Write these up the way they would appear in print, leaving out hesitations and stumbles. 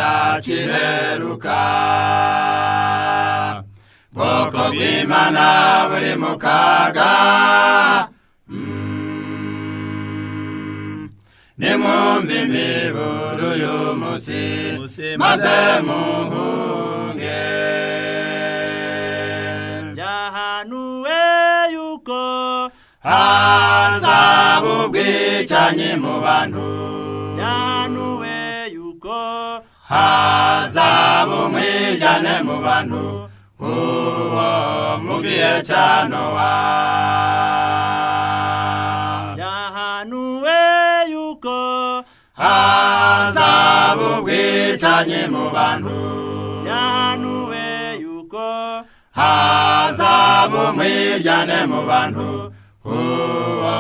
yaciheruka bwoko bw'Imana buri mu kaga nimwumve imiburo y'umunsi maze muhunge yahanuwe yuko hazaba ubwicanyi mu bantu yahanuwe yuko hazaba umwiryane mu bantu nk'uwo mu gihe cya Nowa yahanuwe yuko hazaba ubwicanyi mu bantu yahanuwe yuko hazaba umwiryane mu bantu nk'uwo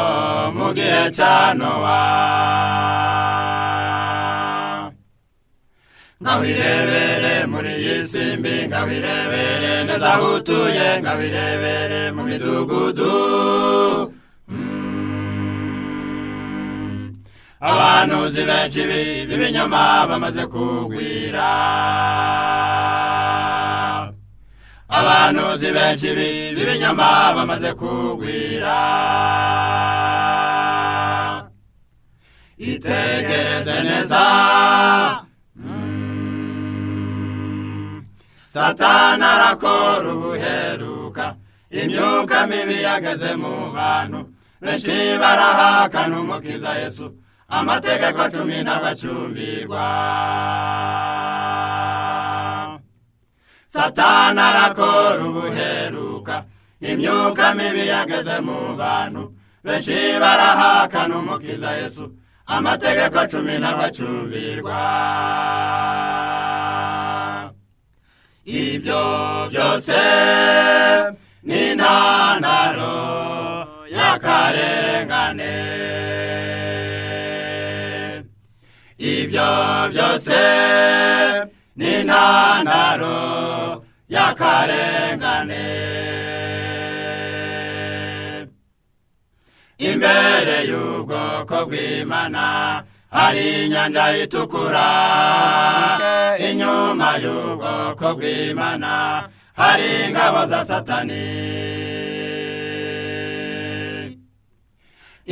mu gihe cya Nowa ngawirebere muri iyi si mbi ngawirebere neza aho utuye ngawirebere mu midugudu abanuzi benshi b'ibinyoma bamaze kugwira abanuzi benshi b'ibinyoma bamaze kugwira itegereze neza Satani arakora ubuheruka imyuka mibi yageze mu bantu benshi barahakana umukiza Yesu amategeko 10 n'abacumbirwa Satani arakora ubuheruka imyuka mibi yageze mu bantu benshi barahakana umukiza Yesu amategeko 10 n'abacumbirwa ibyo byose ni intandaro y'akarengane ibyo byose ni intandaro y'akarengane imbere y'ubwoko bw'Imana hari inyanja itukura inyuma y'ubwoko bw'Imana hari ingabo za Satani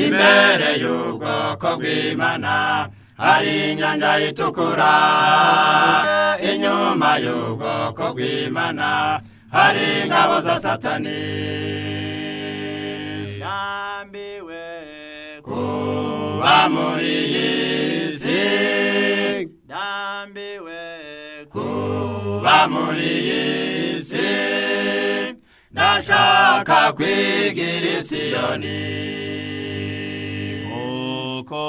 imbere y'ubwoko bw'Imana hari inyanja itukura inyuma y'ubwoko bw'Imana hari ingabo za Satani ndambiwe kuba muri iyi si ndambiwe kuba muri iyi si ndashaka kwigira i Siyoni kuko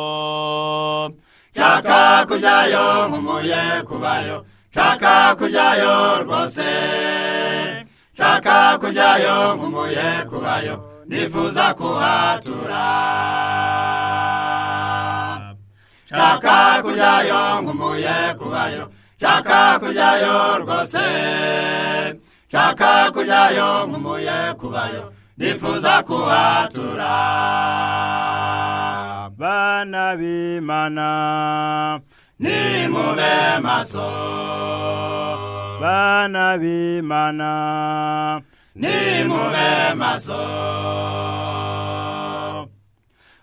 nshaka kujyayo nkumuye kubayo nshaka kujyayo rwose nshaka kujyayo nkumuye kubayo nifuza kuhatura nshaka kujyayo nkumuye kubayo nshaka kujyayo rwose nshaka kujyayo nkumuye kubayo nifuza kuhatura bana b'Imana nimube maso bana b'Imana nimube maso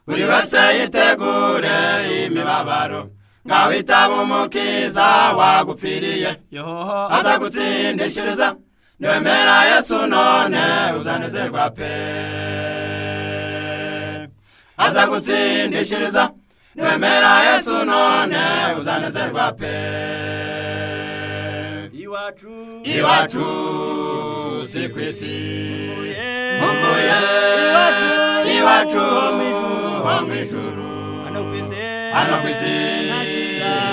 buri wese yitegure imibabaro ngaho itaba umukiza wagupfiriye aza gutsindishiriza niwemera Yesu none uzanezerwa pe aza gutsindishiriza niwemera Yesu none uzanezerwa pe iwacu si kwisi nkumbuye iwacu ho mw'ijuru hano kwisi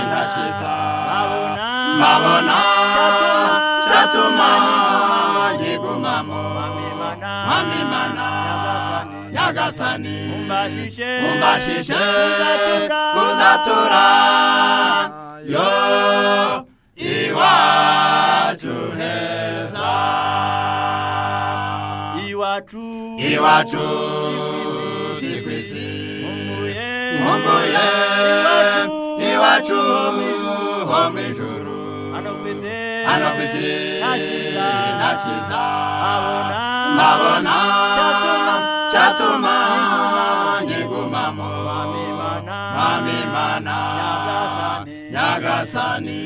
ntakiza mabona cyatuma yigumamo Mwamimana Nyagasani umbashishe kuzatura yo iwacu heza iwacu si kwisi nkumbuye iwacu ho mw'ijuru hano kwisi nakiza mbabona cyatuma nyigumamo Mwami Mana Nyagasani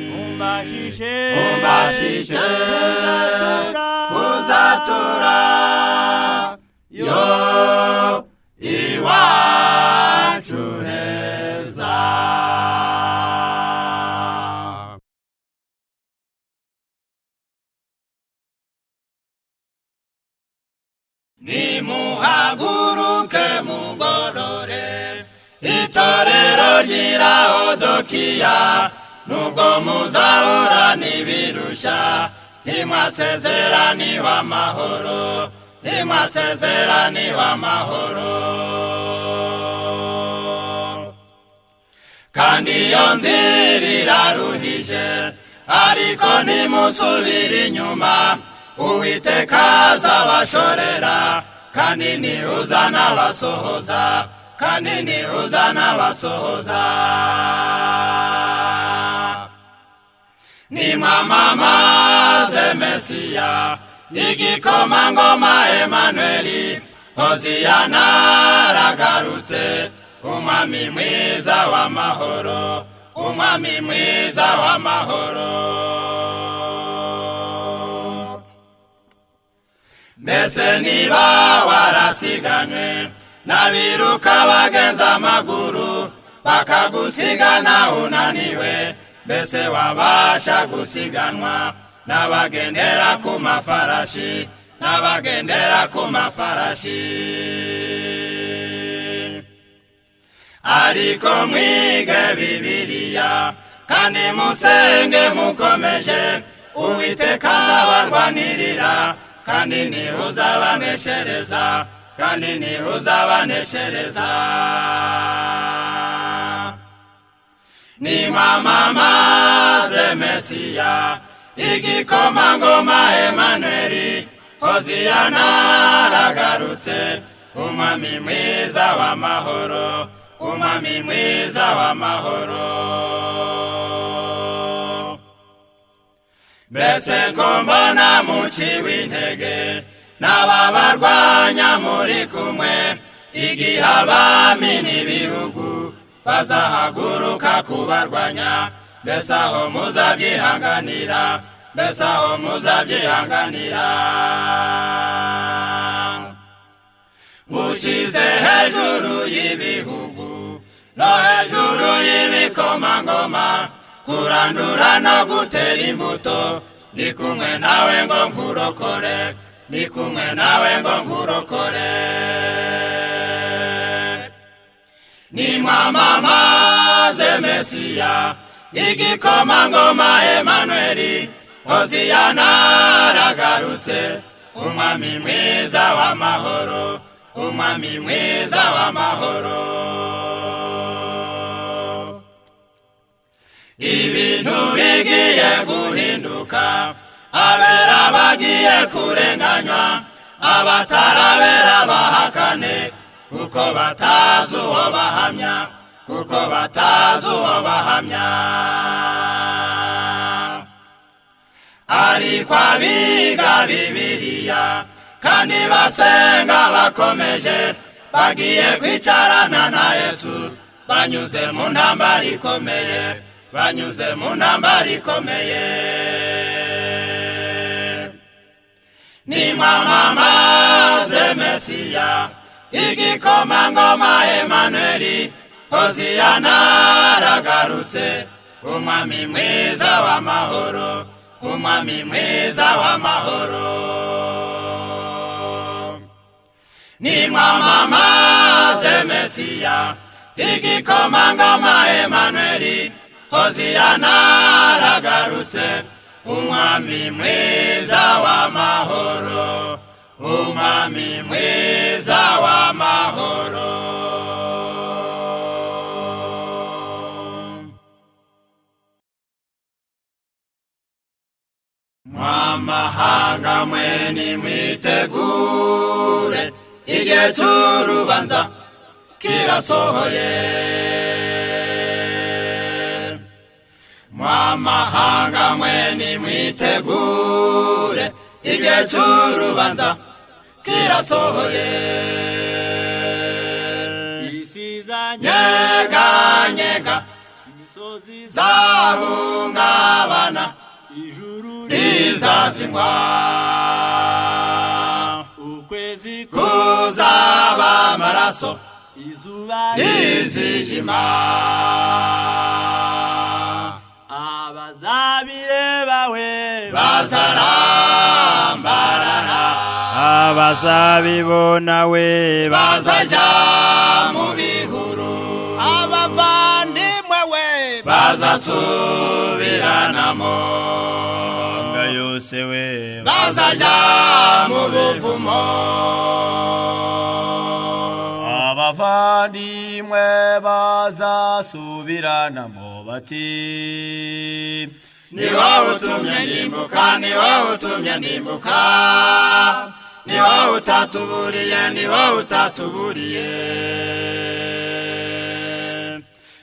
umbashishe uzatura yo iwacu heza. Nimuhaguruke mugorore itorero ry'Ilaodikiya, nubwo muzahura n'ibirusha ntimwasezeraniwe amahoro, ntimwasezeraniwe amahoro. Kandi iyo nzira iraruhije ariko ntimusubire inyuma, Uwiteka azabashorera kandi nihuza n'abasohoza, kandi nihuza n'abasohoza. Nimwamamaze Mesiya igikomangoma Emanueli, Hoziyana aragarutse, umwami mwiza w'amahoro, umwami mwiza w'amahoro. Mbese niba warasiganywe n'abiruka bagenza amaguru bakagusigana unaniwe, mbese wabasha gusiganwa n'abagendera ku mafarashi, n'abagendera ku mafarashi. Ariko mwige Bibiliya kandi musenge mukomeje, Uwiteka azabarwanirira kandi nihuza abaneshereza, kandi nihuza abaneshereza. Nimwamamaze Mesiya igikomangoma Emanueli, Hoziyana aragarutse, umwami mwiza w'amahoro, umwami mwiza w'amahoro. Mbese ko mbona muciwe intege n'ababarwanya muri kumwe, igihe abami n'ibihugu bazahaguruka kubarwanya, mbese aho muzabyihanganira, mbese aho muzabyihanganira. Mushize hejuru y'ibihugu no hejuru y'ibikomangoma, kurandura no gutera imbuto, ndi kumwe nawe ngo nkurokore, ndi kumwe nawe ngo nkurokore. Nimwamamaze Mesiya igikomangoma Emanueli, Hoziyana aragarutse, umwami mwiza w'amahoro, umwami mwiza w'amahoro. Ibintu bigiye guhinduka, abera bagiye kurenganywa, abatarabera bahakane, kuko batazi uwo bahamya, kuko batazi uwo bahamya. Ariko abiga Bibiliya kandi basenga bakomeje, bagiye kwicarana na Yesu, banyuze mu ntambara ikomeye, banyuze mu ntambara ikomeye. Nimwamamaze Mesiya igikomangoma Emanueli, Hoziyana aragarutse, umwami mwiza w'amahoro, umwami mwiza w'amahoro. Nimwamamaze Mesiya igikomangoma Emanueli, Hoziyana aragarutse, umwami mwiza w'amahoro, umwami mwiza w'amahoro. Mwamahanga mwe nimwitegure, igihe cy'urubanza kirasohoye. Mwamahanga mwe nimwitegure igihe cy'urubanza kirasohoye nyega nyega imisozi zahungabana ijuru rizazingwa ukwezi kuzaba amaraso izuba rizijima abazabireba we bazarambarara abazabibona we bazaja mu bihuru abavandimwe we bazasubiranamo nga yose we bazaja mu buvumo abavandimwe bazasubiranamo bati ni wowe utumye ndimbuka ni wowe utumye ndimbuka ni wowe utatuburiye ni wowe utatuburiye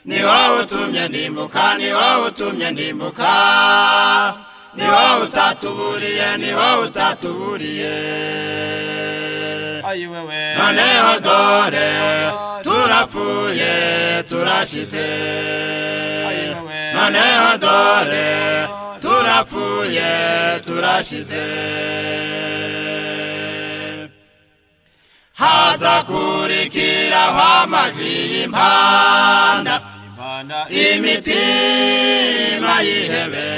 ni wowe utumye ndimbuka ni wowe utumye ndimbuka ni wowe utatuburiye ni wowe utatuburiye noneho dore turapfuye turashize noneho dore turapfuye turashize haza kurikiraho amajwi y'impanda imitima yihebe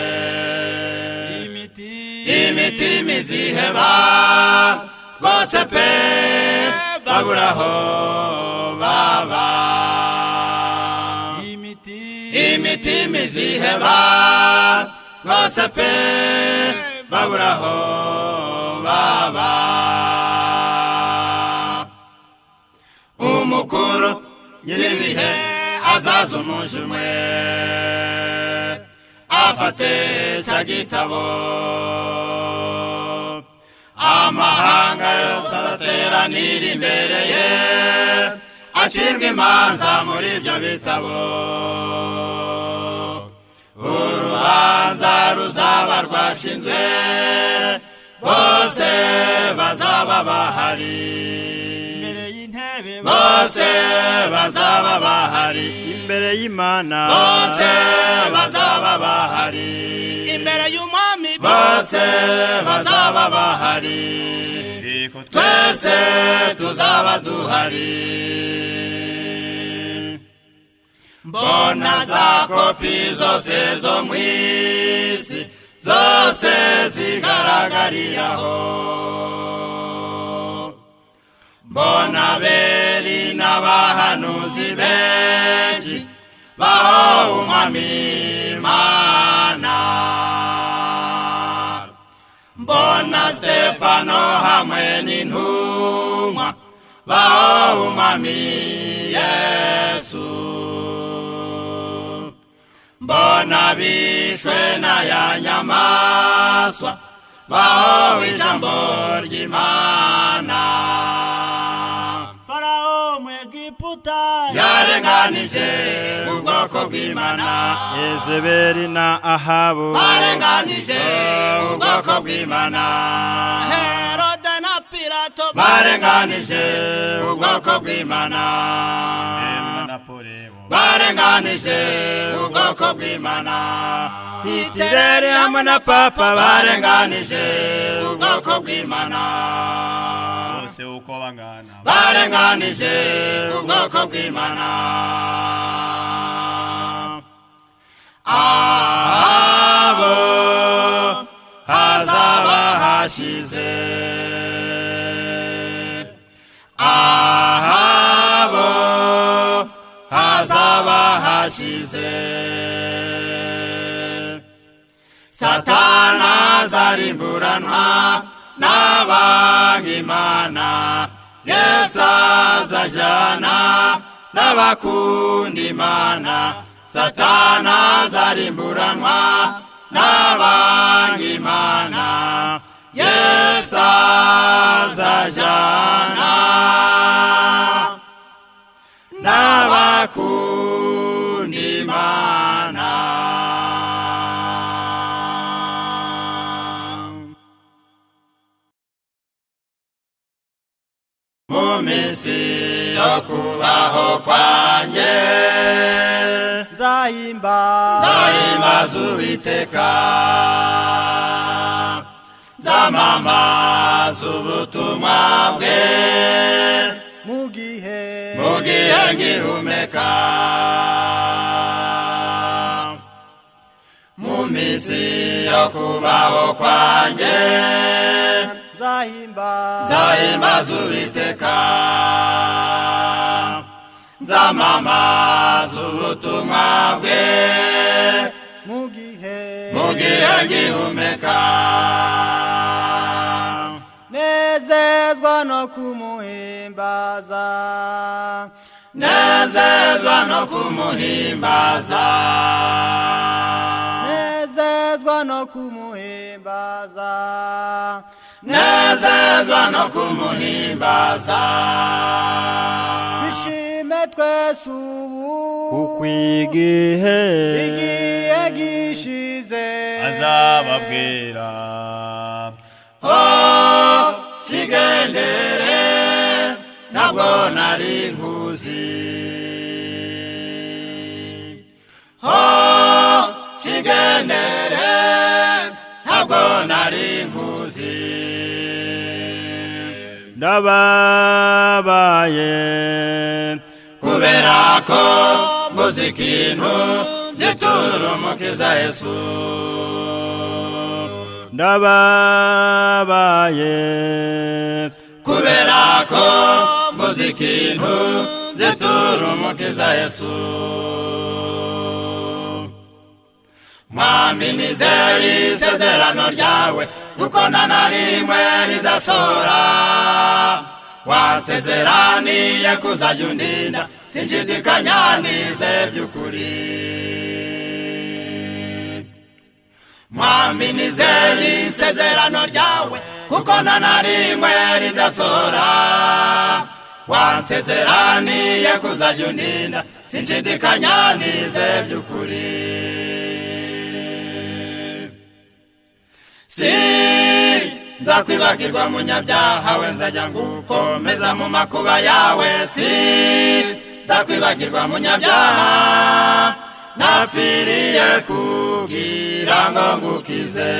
imitima iziheba rwose pe baburaho baba imitima iziheba rwose pe baburaho baba umukuru nyir'ibihe azaza umunsi umwe afate cya gitabo amahanga yose azateranira imbere ye acirwa imanza muri ibyo bitabo urubanza ruzaba rwashinzwe bose bazaba bahari bose bazaba bahari imbere y'Imana bose bazaba bahari imbere y'umwami bose bazaba bahari twese tuzaba duhari mbona za kopi zose zo mu isi zose zigaragariraho mbona beri n'abahanuzi benshi baho umwami Imana mbona Stefano hamwe n'intumwa baho umwami Yesu mbona bishwe na ya nyamaswa baho ijambo ry'Imana yarenganije ubwoko bw'Imana Yezebeli na Ahabu barenganije ubwoko bw'Imana Herode na Pilato barenganije ubwoko bw'Imana barenganije ubwoko bw'Imana Hitireri hamwe na Papa barenganije ubwoko bw'Imana barenganije ubwoko bw'Imana abo hazaba hashize abo hazaba hashize Satana azarimburanwa n'abanga Imana Yesu azajana n'abakunda Imana Satana azarimburanwa n'abanga Imana Yesu azajana n'abakunda Imana yo kubaho kwanjye nzahimbaza Uwiteka nzamamaza ubutumwa bwe mu gihe ngihumeka mu minsi yo kubaho kwanjye nzahimbaza Uwiteka nzamamaza ubutumwa bwe mu gihe ngihumeka nezezwa no kumuhimbaza nezezwa no kumuhimbaza nezezwa no kumuhimbaza nezezwa no kumuhimbaza bishime twese ubu kuko igihe gishize azababwira kigendere ntabwo nari nkuzi kigendere ntabwo nari nkuzi ndababaye kubera ko mbuze ikintu gitura Umukiza Yesu ndababaye kubera ko mbuze ikintu gitura Umukiza Yesu Mwami nizeye isezerano ryawe kuko nta na rimwe ridasohora wansezeraniye kuzajya undinda sinshidikanya nizeye by'ukuri Mwami nizeye isezerano ryawe kuko nta na rimwe ridasohora wansezeraniye kuzajya undinda sinshidikanya nizeye by'ukuri nzakwibagirwa munyabyaha we nzajya ngukomeza mu makuba yawe nzakwibagirwa munyabyaha napfiriye kugira ngo ngukize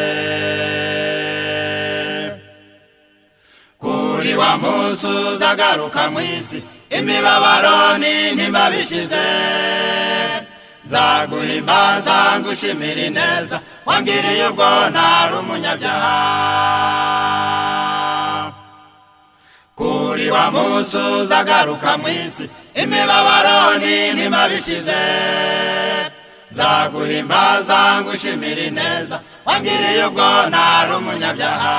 kuri wa munsi uzagaruka mu isi imibabaro n'intimba bishize nzaguhimbaza ngushimira ineza wangiriye ubwo ntari umunyabyaha kuri wa munsi uzagaruka mu isi imibabaro n'intimba bishize nzaguhimbaza ngushimira ineza wangiriye ubwo ntari umunyabyaha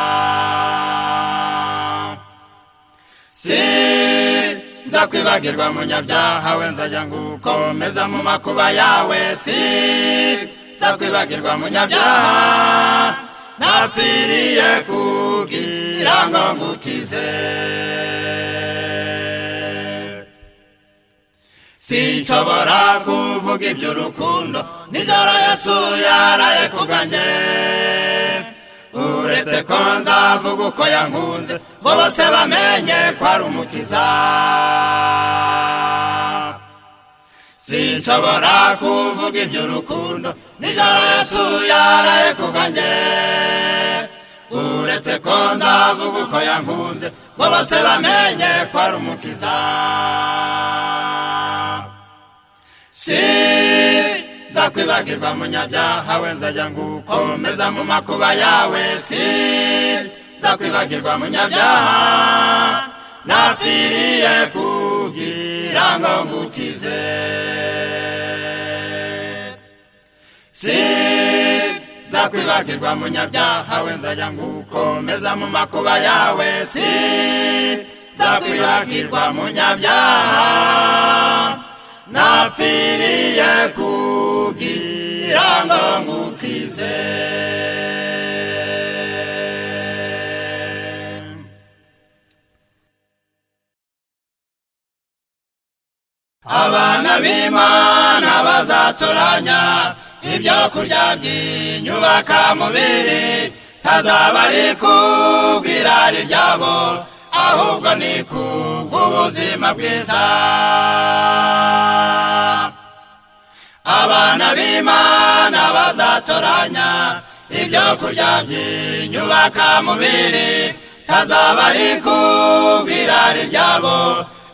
nzakwibagirwa munyabyaha we nzajya ngukomeza mu makuba yawe nzakwibagirwa munyabyaha napfiriye kugira ngo ngukize sinshobora kuvuga iby'urukundo nijoro Yesu yaraye ku bwanjye uretse ko nzavuga uko yankunze ngo bose bamenye ko ari Umukiza sinshobora kuvuga iby'urukundo nijoro Yesu yaraye ku bwanjye uretse ko nzavuga uko yankunze ngo bose bamenye ko ari Umukiza nzakwibagirwa munyabyaha we nzajya ngukomeza mu makuba yawe nzakwibagirwa munyabyaha napfiriye kugira ngo ngukize nzakwibagirwa munyabyaha we nzajya ngukomeza mu makuba yawe nzakwibagirwa munyabyaha napfiriye kugira ngo ngukize abana b'Imana bazatoranya ibyo kurya by'inyubaka mubiri ntazaba ari kubw'irari ryabo ahubwo ni kubw'ubuzima bwiza. Abana b'Imana bazatoranya ibyo kurya by'inyubaka mubiri, ntazaba ari kubw'irari ryabo,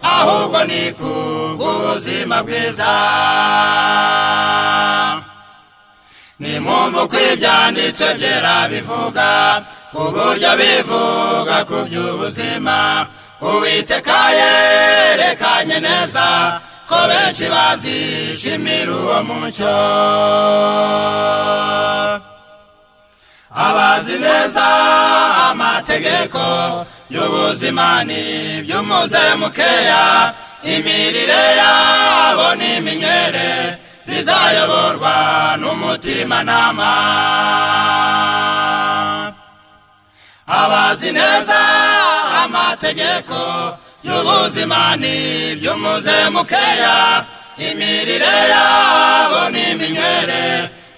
ahubwo ni kubw'ubuzima bwiza. Nimwumva uko ibyanditswe byera bivuga, uburyo bivuga ku by'ubuzima, Uwiteka yerekanye neza ko benshi bazishimira uwo mucyo. Abazi neza amategeko y'ubuzima n'iby'umuze mukeya, imirire yabo n'iminywere bizayoborwa n'umutimanama. Abazi neza amategeko y'ubuzima n'iby'umuze mukeya, imirire yabo n'iminywere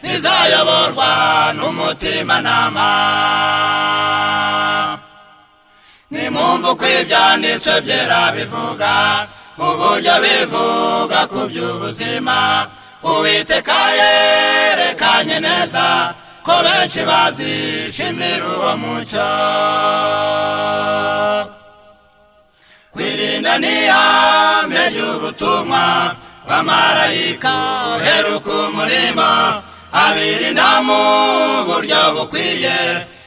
bizayoborwa n'umutimanama. Nimwumva uko ibyanditswe byera bivuga, uburyo bivuga ku by'ubuzima, Uwiteka yerekanye neza ko benshi bazishimira uwo mucyo. Kwirinda ni ihame ry'ubutumwa bw'amarayika uheruka umurimo, abirinda mu buryo bukwiye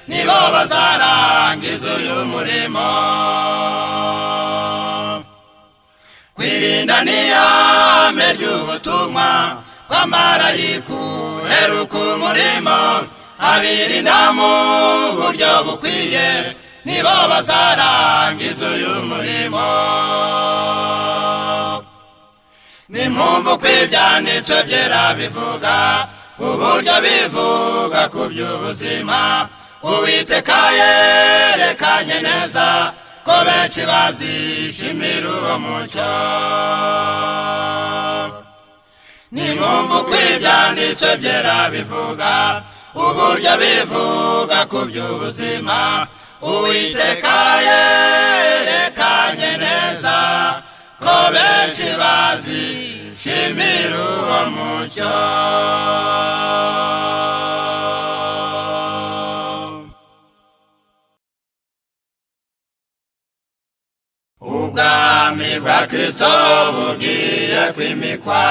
nibo bazarangiza uyu murimo. Kwirinda ni ihame ry'ubutumwa bw'amarayika uheruka umurimo, abirinda mu buryo bukwiye nibo bazarangiza uyu murimo. Nimwumva uko ibyanditswe byera bivuga, uburyo bivuga ku by'ubuzima, Uwiteka yerekanye neza ko benshi bazishimira uwo mucyo. Nimwumva uko ibyanditswe byera bivuga, uburyo bivuga ku by'ubuzima, Uwiteka yerekanye neza ko benshi bazishimira uwo mucyo. Ubwami bwa Kristo bugiye kwimikwa,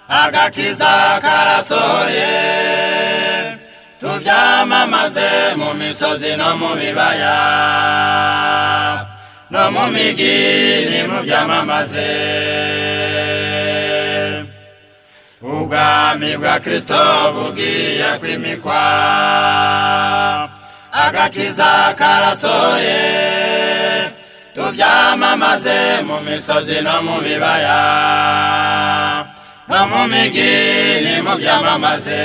agakiza karasohoye, tubyamamaze mu misozi no mu bibaya, no mu migi nimubyamamaze. Ubwami bwa Kristo bugiye kwimikwa, agakiza karasohoye, tubyamamaze mu misozi no mu bibaya, no mu migi nimubyamamaze.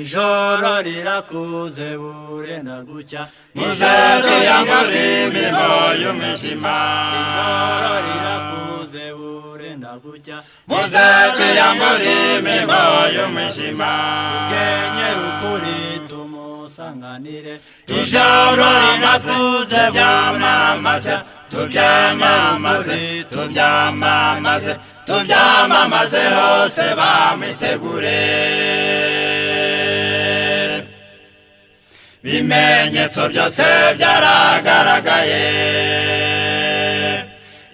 Ijoro rirakuze burenda gucya, muze tuyambure imirimo y'umwijima. Ijoro rirakuze burenda gucya, muze tuyambure imirimo y'umwijima. Tukenyere ukuri tumusanganire, ijoro rirakuze byamamaze, tubyamamaze, tubyamamaze, tubyamamaze hose bamwitegure. Bimenyetso byose byaragaragaye,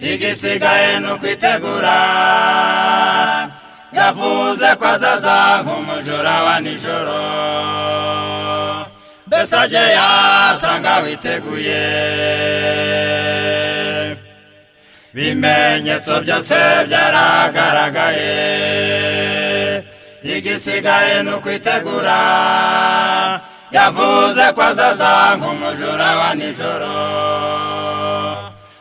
igisigaye n'ukwitegura. Yavuze ko azaza nk'umujura wa nijoro, mbese aje yasanga witeguye. Bimenyetso byose byaragaragaye, igisigaye n'ukwitegura. Yavuze ko azaza nk'umujura wa nijoro,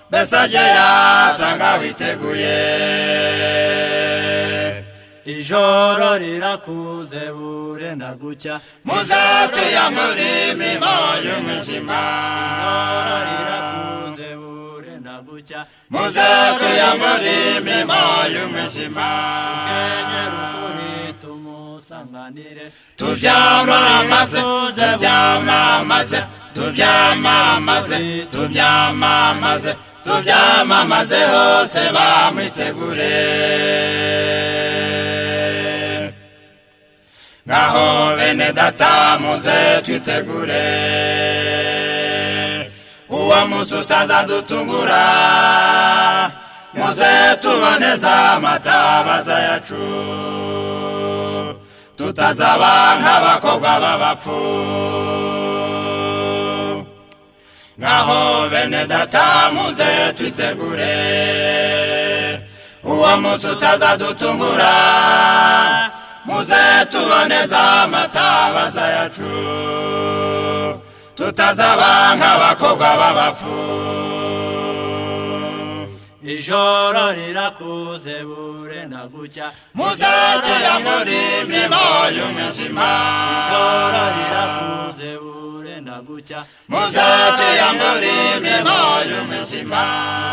mbese aje yasanga witeguye. Ijoro rirakuze burenda gucya, muze tuyambure imirimo y'umwijima. Ijoro rirakuze burenda gucya, muze tuyambure imirimo y'umwijima. Tukenyere ukuri tumusanganire, musanganire tubyamamaze tubyamamaze tubyamamaze tubyamamaze tubyamamaze hose bamwitegure ngaho bene data muze twitegure uwo munsi utazadutungura muze tuboneza amatabaza yacu tutazaba nk'abakobwa b'abapfu ngaho bene data muze twitegure uwo munsi utazadutungura muze tuboneza amatabaza yacu tutazaba nk'abakobwa b'abapfu ijoro rirakuze burenda gucya muze tuyambure imirimo y'umwijima ijoro rirakuze burenda gucya muze tuyambure imirimo y'umwijima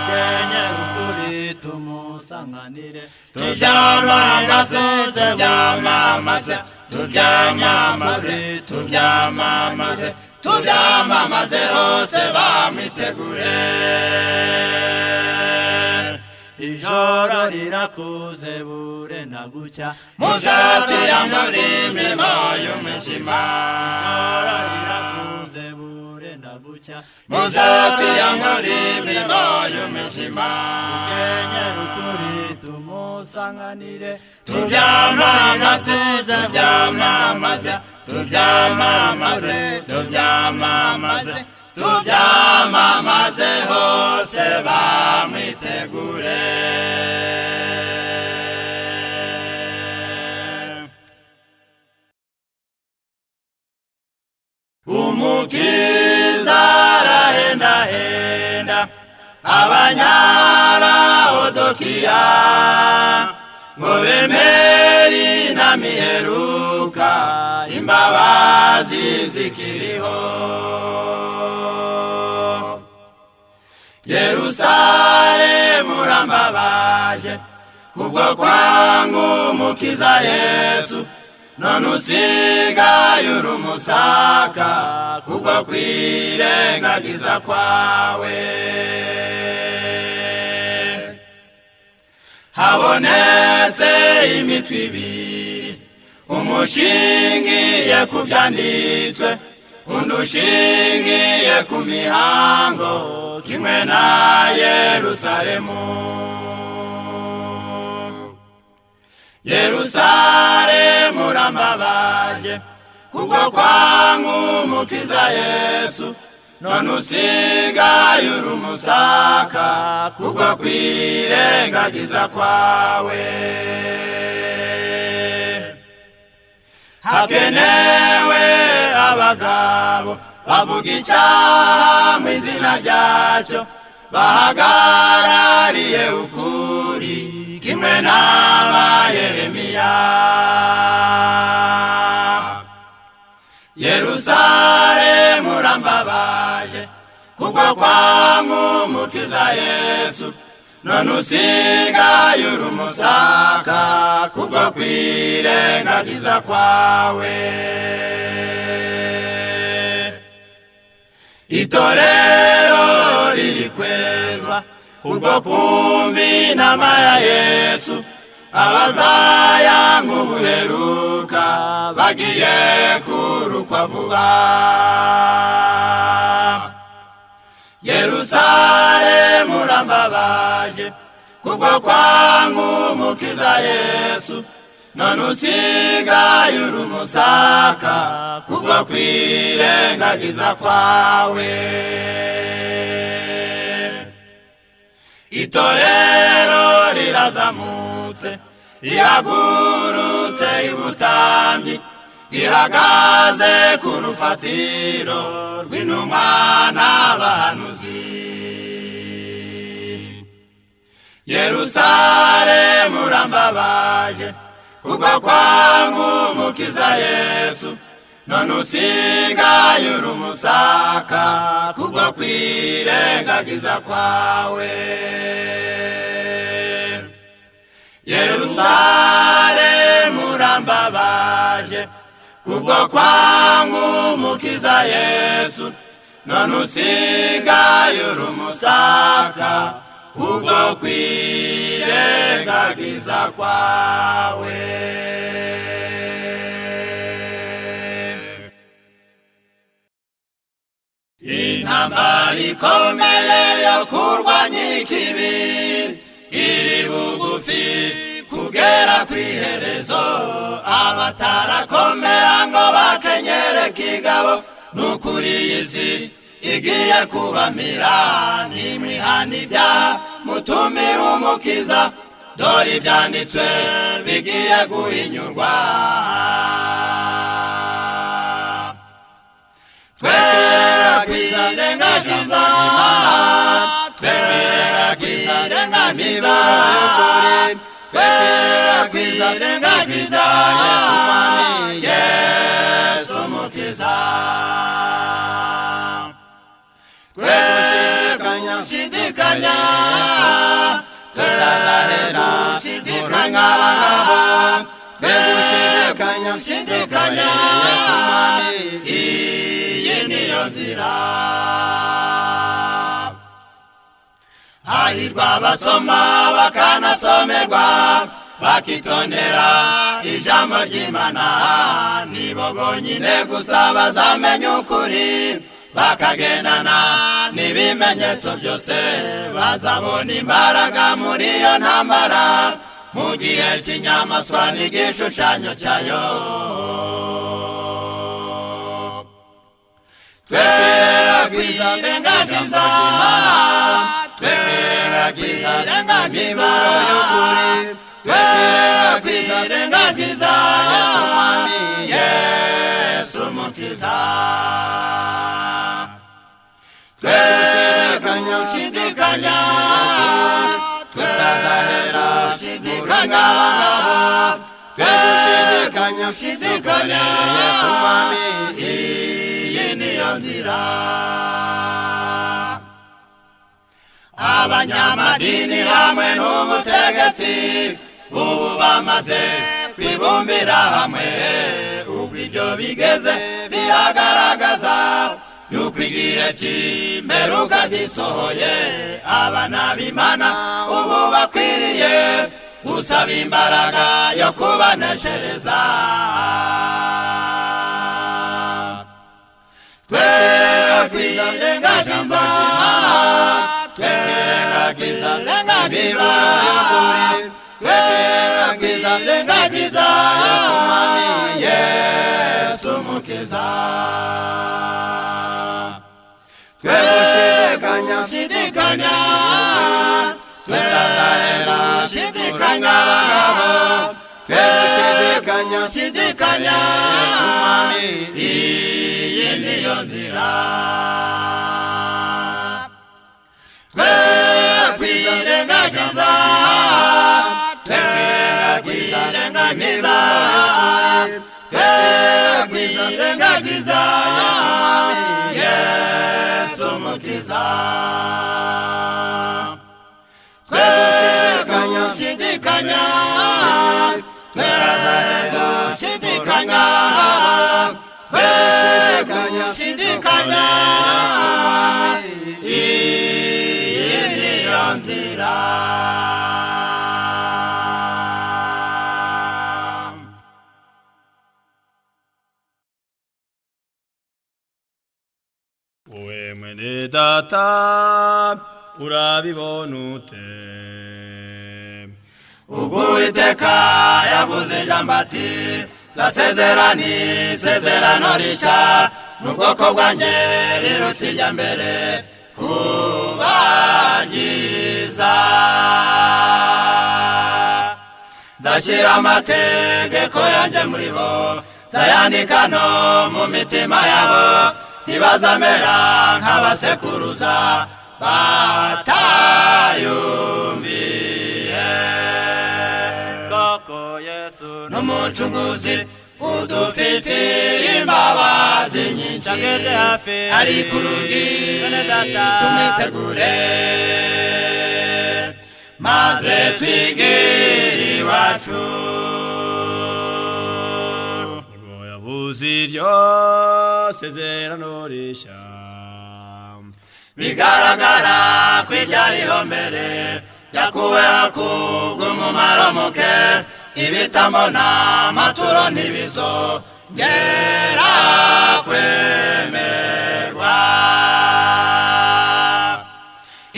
kenyera ukuri tumusanganire tubyamamaze tubyamamaze tubyamamaze tubyamamaze tubyamamaze hose bamwitegure ijoro rirakuze burenda gucya muze tuyambure imirimo y'umwijima ijoro rirakuze burenda gucya muze tuyambure imirimo y'umwijima kenyera ukuri tumusanganire tubyamamaze tubyamamaze tubyamamaze tubyamamaze tubyamamaze hose bamwitegure umukiza arahendahenda abanyaraodokiya ngo bemere inama iheruka imbabazi zikiriho Yerusalemu urambabaje kubwo kwangu umukiza Yesu none usigaye uri umusaka kubwo kwirengagiza kwawe habonetse imitwe ibiri umushingiye ku byanditswe undi ushingiye ku mihango kimwe na Yerusalemu Yerusalemu urambabaje kubwo kwangu umukiza Yesu none usigaye uri umusaka kubwo kwirengagiza kwawe hakenewe abagabo bavuga icyaha mu izina ryacyo bahagarariye ukuri kimwe n'aba Yeremiya Yerusalemu urambabaje kubwo kwangu umukiza Yesu none usigaye uri umusaka kubwo kwirengagiza kwawe itorero riri kwezwa kubwo kumva inama ya Yesu abazayanga ubuheruka bagiye kurukwa vuba Yerusalemu urambabaje kubwo kwangu umukiza Yesu none usigaye uri umusaka kubwo kwirengagiza kwawe itorero rirazamutse rihagurutse ibutambyi ihagaze ku rufatiro rw'intumwa n'abahanuzi Yerusalemu urambabaje kubwo kwangu umukiza Yesu none usigaye uri umusaka kubwo kwirengagiza kwawe Yerusalemu urambabaje kubwo kwangu mukiza Yesu none usigaye uri umusaka kubwo kwirengagiza kwawe. Intambara ikomeye yo kurwanya ikibi iri bugufi kugera kw'iherezo, abatarakomera ngo bakenyere kigabo, nukuri iyi si igiye kubamira. Nimwihana ibyaha mutumire umukiza, dore ibyanditswe bigiye guhinyurwa. Twirengagiza Yesu mukiza. Shidikanya tutazahera shidikanya shidikanya iyi niyo nzira. Hahirwa abasoma bakanasomerwa bakitondera ijambo ry'Imana, nibo bonyine gusa bazamenya ukuri bakagendana n'ibimenyetso byose, bazabona imbaraga muri iyo ntambara mu gihe cy'inyamaswa n'igishushanyo cyayo. Twirengagiza Yesu mukiza. Shidikanya tutazahera shidikanya iyi niyo nzira. Abanyamadini hamwe n'ubutegetsi ubu bamaze kwibumbira hamwe, ubwo ibyo bigeze biragaragaza yuko igihe cy'imperuka gisohoye. Abana b'Imana ubu bakwiriye gusaba imbaraga yo kubaneshereza. Twirengagiza Yesu mukiza. Shidikanya tutazahera shidikanya iyi niyo nzira. Twirengagiza Yesu mukiza. Shidikanya iyi niyo nzira. Wowe mwene data urabibona ute? Ubwo Uwiteka yavuze ijambo ati ndasezerana isezerano rishya n'ubwoko bwanjye riruta irya mbere kuba ryiza. Nzashyira amategeko yanjye muri bo, nzayandika no mu mitima yabo, ntibazamera nk'abasekuruza batayumviye. Koko Yesu n'umucunguzi udufitiye imbabazi nyinshi, ari ku rugi tumwitegure maze twigire iwacu. Nibwo yavuze iryo sezerano rishya bigaragara ko iryariho mbere yakuweho kubw'umumaro muke ibitambo n'amaturo ntibizongera kwemerwa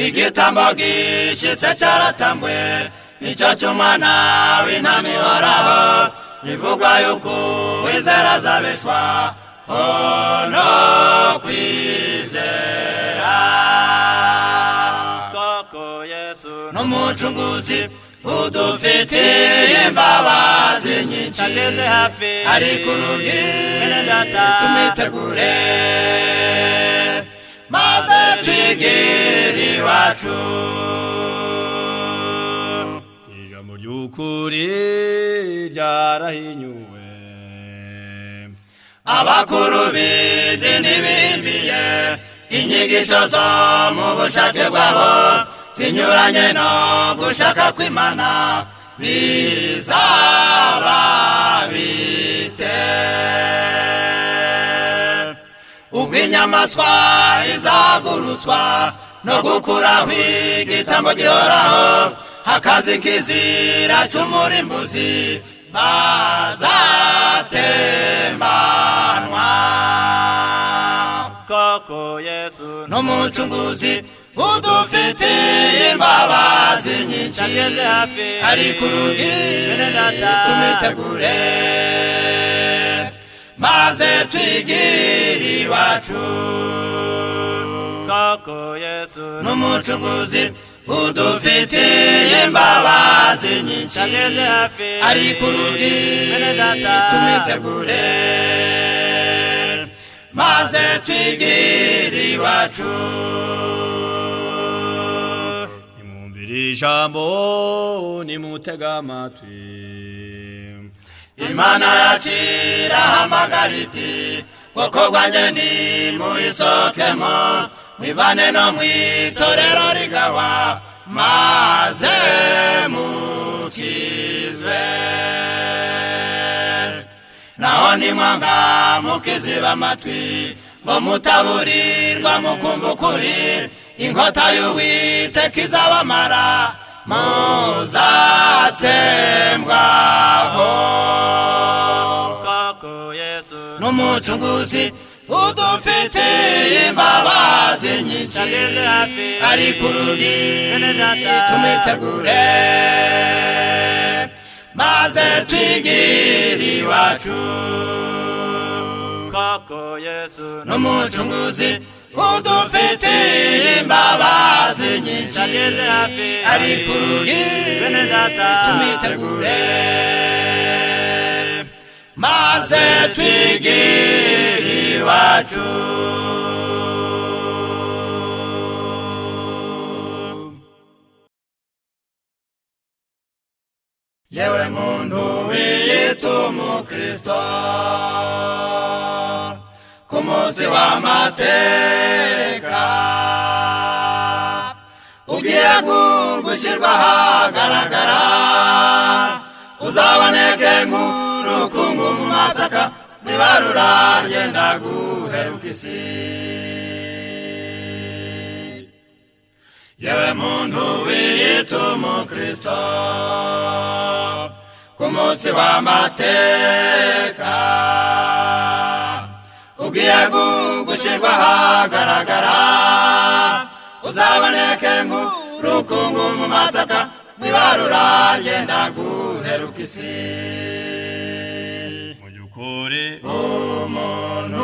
igitambo gishitse cyaratambwe nicyo cy'umwana w'intama ihoraho bivugwa yuko wizera azabeshwa no kwizera koko Yesu n'umucunguzi udufitiye imbabazi nyinshi ageze hafi ari ku rugi tumwitegure maze twigire iwacu ijambo ry'ukuri ryarahinyuwe abakuru b'idini bihimbiye inyigisho zo mu bushake bwabo zinyuranye no gushaka kw'Imana bizaba bite ubwo inyamaswa izagurutswa no gukuraho igitambo gihoraho hakaza ikizira cy'umurimbuzi bazatembanwa koko Yesu n'umucunguzi udufitiye imbabazi nyinshi ageze hafi ari ku rugi tumwitegure maze twigire iwacu koko Yesu n'umucunguzi udufitiye imbabazi nyinshi ageze hafi ari ku rugi tumwitegure maze twigire iwacu nimwumvire ijambo nimutega amatwi Imana yacira hamagara iti bwoko bwanjye nimuyisohokemo mwivane no mwitorero rigawa maze mukizwe naho nimwanga mukiziba amatwi ngo mutaburirwa mukumva ukuri inkota y'Uwiteka izabamara muzatsembwaho koko Yesu n'umucunguzi udufitiye imbabazi nyinshi ageze hafi ari ku rugi tumwitegure maze twigire iwacu koko Yesu n'umucunguzi udufitiye imbabazi nyinshi ageze hafi ari ku rugi tumwitegure maze twigire iwacu yewe muntu wiyita umukristo ku munsi w'amateka ugiye gushyirwa ahagaragara uzaboneke nk'urukungu mu masaka n'ibarura ryenda guheruka isi yewe muntu wiyita umukristo ku munsi w'amateka ugiye gushyirwa ahagaragara uzaboneke nk'urukungu mu masaka n'ibarura ryenda guheruka isi mu by'ukuri umuntu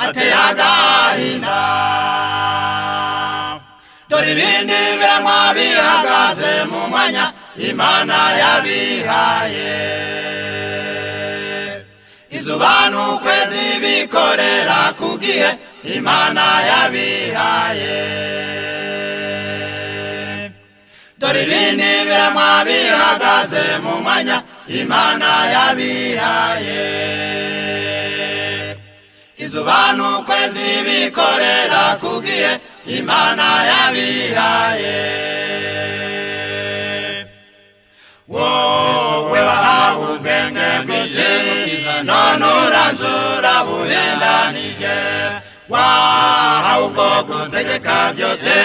ateye agahinda dore ibindi biremwa bihagaze mu mwanya Imana yabihaye izuba n'ukwezi bikorera ku gihe Imana yabihaye dore ibindi biremwa bihagaze mu mwanya Imana yabihaye izuba n'ukwezi bikorera ku gihe Imana yabihaye wowe wahawe ubwenge bwinshi none uranzura buhindanije wahawe ubwo gutegeka byose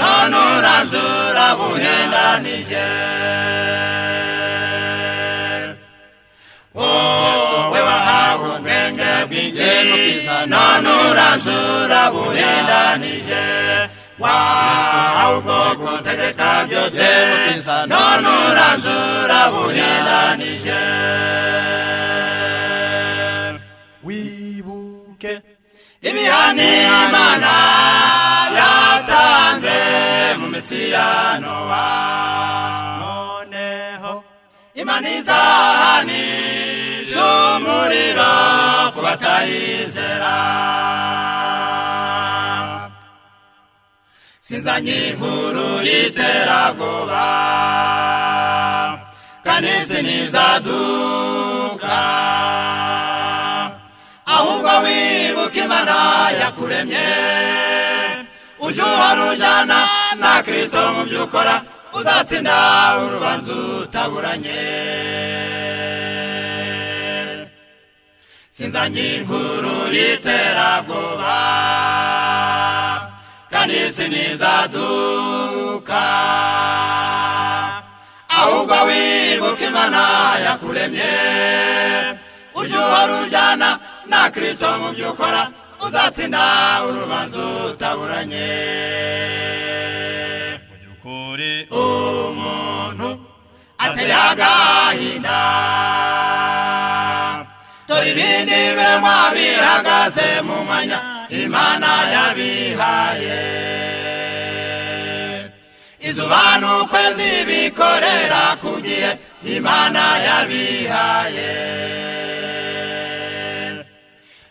none uranzura buhindanije wowe wahawe ubwenge bwinshi none uranzura buhindanije wahawe ubwo gutegeka byose none uranzura buhindanije wibuke ibihano Imana yatanze mu Mesiya Nowa noneho Imana izahanisha umuriro ku batayizera sinzanye inkuru y'iterabwoba kandi sinizaduka ahubwo wibuka Imana yakuremye uje uhora ujyana na Kristo mu byo ukora uzatsinda urubanza utaburanye sinzanye inkuru y'iterabwoba kandi sinizaduka ahubwo wibuka Imana yakuremye uje uhora ujyana na Kristo mu byo ukora uzatsinda urubanza utaburanye mu by'ukuri umuntu ateye agahinda dore ibindi biremwa bihagaze mu mwanya Imana yabihaye izuba n'ukwezi bikorera ku gihe Imana yabihaye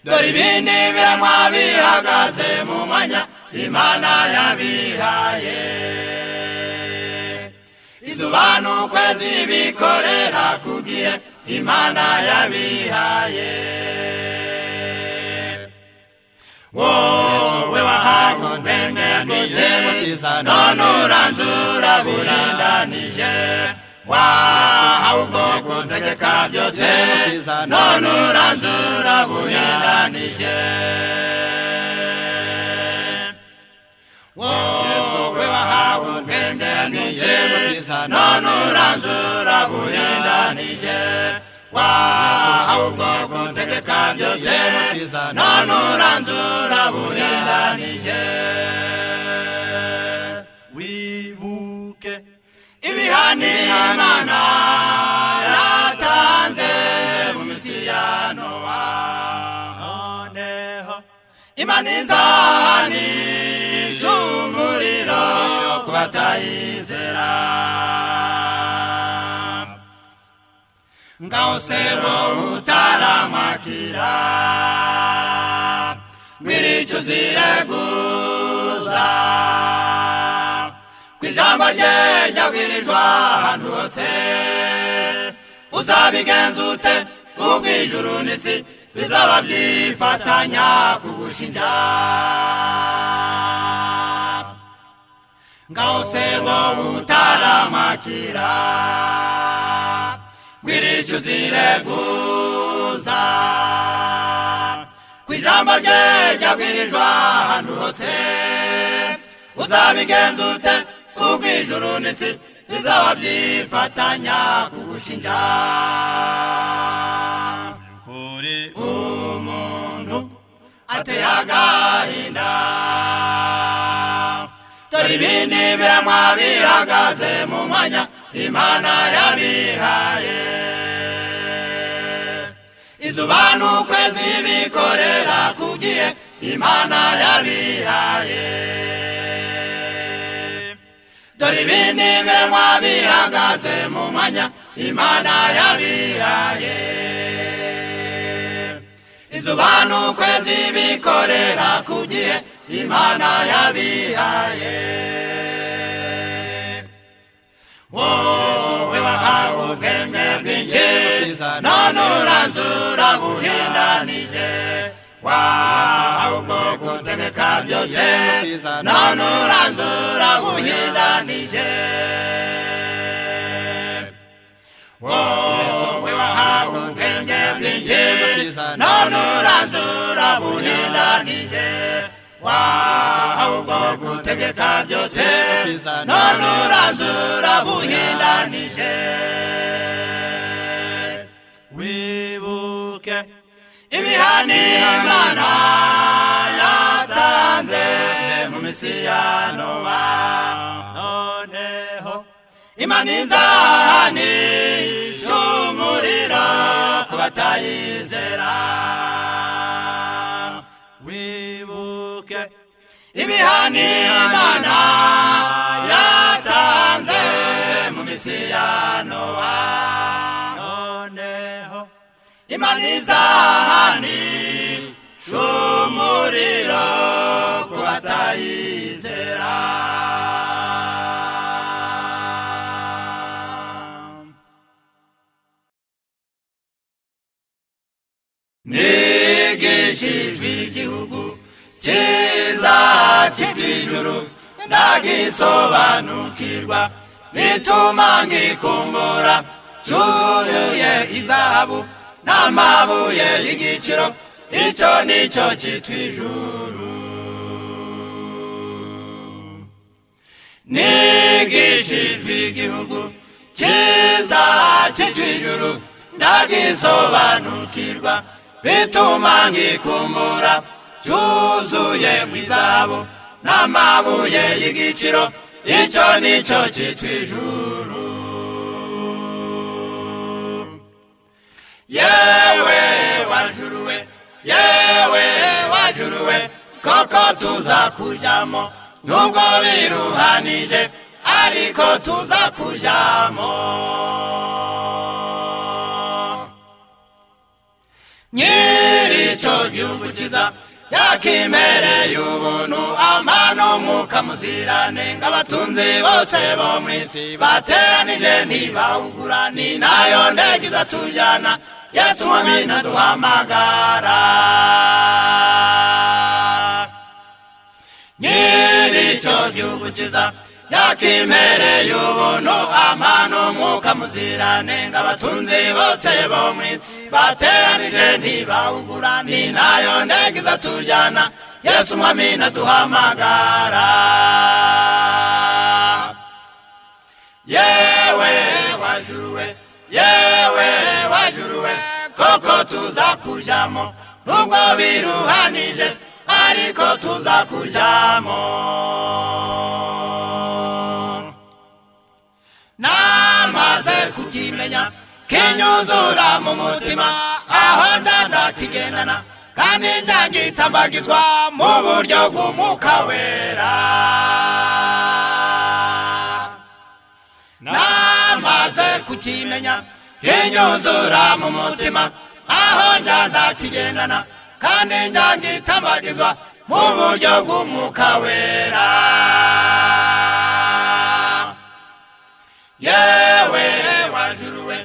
dore ibindi biremwa bihagaze mu mwanya Imana yabihaye izuba n'ukwezi bikorera ku gihe Imana yabihaye wowe wahawe ubwenge bwinshi none uranzura buhindanije wahawe ubwo gutegeka byose none uranzura buhindanije wowe wahawe ubwenge bwinshi none uranzura buhindanije wahawe ubwo gutegeka byose none uranzura buhindanije wibuke ibihano Imana yatanze mu Mesiya Nowa noneho Imana izahanisha umuriro ku batayizera ngaho se wowe utaramakira ngwirica uzireguza ku ijambo rye ryabwirijwe ahantu hose uzabigenza ute ubwo ijuru n'isi bizaba byifatanya kugushinja ngaho se wowe utaramakira ngwirica uzireguza ku ijambo rye ryabwirijwe ahantu hose uzabigenza ute ubwo ijuru n'isi bizaba byifatanya kugushinja by'ukuri umuntu ateye agahinda dore ibindi biremwa bihagaze mu mwanya Imana yabihaye izuba n'ukwezi bikorera ku gihe Imana yabihaye dore ibindi biremwa bihagaze mu mwanya Imana yabihaye izuba n'ukwezi bikorera ku gihe Imana yabihaye wowe wahawe ubwenge bwinshi none uranzura buhindanije wahawe ubwo gutegeka byose none uranzura buhindanije wowe wahawe ubwenge bwinshi none uranzura uranzura buhindanije wahawe ubwo gutegeka byose none uranzura buhindanije wibuke ibihano Imana yatanze mu minsi ya Nowa noneho Imana izahanisha umuriro ku batayizera wibuke ibihano Imana yatanze mu minsi ya Nowa noneho Imana izahanisha umuriro ku batayizera nigishijwe igihugu cyiza cyitwa ijuru ndagisobanukirwa bituma ngikumbura cyuzuye izahabu n'amabuye y'igiciro icyo nicyo cyitwa ijuru nigishijwe igihugu cyiza cyitwa ijuru ndagisobanukirwa bituma ngikumbura cyuzuye izahabu n'amabuye y'igiciro icyo nicyo cyitwa ijuru yewe wajuruwe yewe wajuruwe koko tuzakujyamo nubwo biruhanije ariko tuzakujyamo nyiri icyo gihugu cyiza yakimereye ubuntu amano umwuka muziranenge abatunzi bose bo mu isi bateranije ntibawugura ni nayo ndege izatujyana Yesu mwami naduhamagara nyiri icyo gihugu cyiza yakimereye ubuntu amano umwuka muziranenge abatunzi bose bo mu isi bateranije ntibawugura ni nayo ndege izatujyana Yesu mwami naduhamagara yewe wajuruwe yewe wajuruwe koko tuzakujyamo nubwo biruhanije ariko tuzakujyamo namaze kukimenya kinyuzura mu mutima aho ndakigendana kandi njyangitambagizwa mu buryo bw'umwuka wera namaze kukimenya kinyuzura mu mutima aho ndakigendana kandi njyangitambagizwa mu buryo bw'umwuka wera yewe wajuruwe